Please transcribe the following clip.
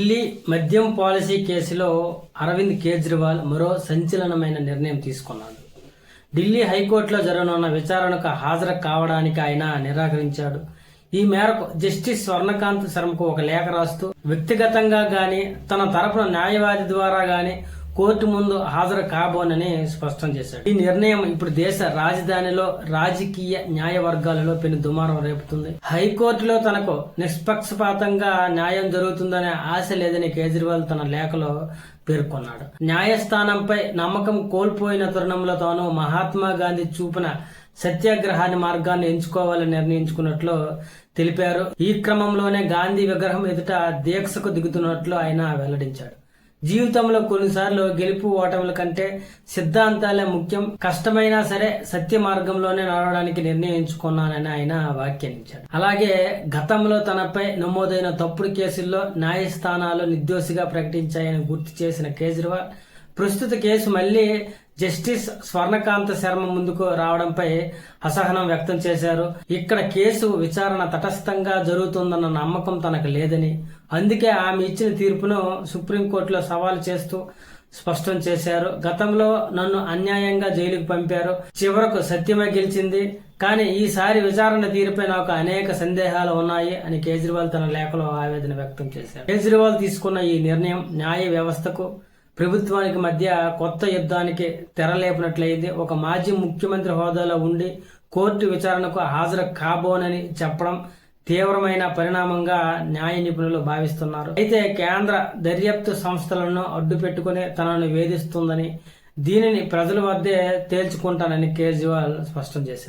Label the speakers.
Speaker 1: ఢిల్లీ మద్యం పాలసీ కేసులో అరవింద్ కేజ్రీవాల్ మరో సంచలనమైన నిర్ణయం తీసుకున్నాడు. ఢిల్లీ హైకోర్టులో జరగనున్న విచారణకు హాజరు కావడానికి ఆయన నిరాకరించాడు. ఈ మేరకు జస్టిస్ స్వర్ణకాంత్ శర్మకు ఒక లేఖ రాస్తూ వ్యక్తిగతంగా గాని తన తరపున న్యాయవాది ద్వారా గాని కోర్టు ముందు హాజరు కాబోనని స్పష్టం చేశాడు. ఈ నిర్ణయం ఇప్పుడు దేశ రాజధానిలో రాజకీయ న్యాయ వర్గాలలో పెను దుమారం రేపుతుంది. హైకోర్టులో తనకు నిష్పక్షపాతంగా న్యాయం జరుగుతుందనే ఆశ లేదని కేజ్రీవాల్ తన లేఖలో పేర్కొన్నాడు. న్యాయస్థానంపై నమ్మకం కోల్పోయిన తరుణంలో తాను మహాత్మా గాంధీ చూపిన సత్యాగ్రహాన్ని మార్గాన్ని ఎంచుకోవాలని నిర్ణయించుకున్నట్లు తెలిపారు. ఈ క్రమంలోనే గాంధీ విగ్రహం ఎదుట దీక్షకు దిగుతున్నట్లు ఆయన వెల్లడించాడు. జీవితంలో కొన్నిసార్లు గెలుపు ఓటముల కంటే సిద్ధాంతాలే ముఖ్యం, కష్టమైనా సరే సత్య మార్గంలోనే నడవడానికి నిర్ణయించుకున్నానని ఆయన వ్యాఖ్యానించాడు. అలాగే గతంలో తనపై నమోదైన తప్పుడు కేసుల్లో న్యాయస్థానాలు నిర్దోషిగా ప్రకటించాయని గుర్తు చేసిన కేజ్రీవాల్ ప్రస్తుత కేసు మళ్లీ జస్టిస్ స్వర్ణకాంత శర్మ ముందుకు రావడంపై అసహనం వ్యక్తం చేశారు. ఇక్కడ కేసు విచారణ తటస్థంగా జరుగుతుందన్న నమ్మకం తనకు లేదని, అందుకే ఆమె ఇచ్చిన తీర్పును సుప్రీంకోర్టులో సవాలు చేస్తూ స్పష్టం చేశారు. గతంలో నన్ను అన్యాయంగా జైలుకు పంపారు, చివరకు సత్యమే గెలిచింది, కానీ ఈసారి విచారణ తీరుపై నాకు అనేక సందేహాలు ఉన్నాయి అని కేజ్రీవాల్ తన లేఖలో ఆవేదన వ్యక్తం చేశారు. కేజ్రీవాల్ తీసుకున్న ఈ నిర్ణయం న్యాయ వ్యవస్థకు ప్రభుత్వానికి మధ్య కొత్త యుద్ధానికి తెరలేపినట్లయింది. ఒక మాజీ ముఖ్యమంత్రి హోదాలో ఉండి కోర్టు విచారణకు హాజరు కాబోనని చెప్పడం తీవ్రమైన పరిణామంగా న్యాయ నిపుణులు భావిస్తున్నారు. అయితే కేంద్ర దర్యాప్తు సంస్థలను అడ్డుపెట్టుకుని తనను వేధిస్తుందని, దీనిని ప్రజల వద్దే తేల్చుకుంటానని కేజ్రీవాల్ స్పష్టం చేశారు.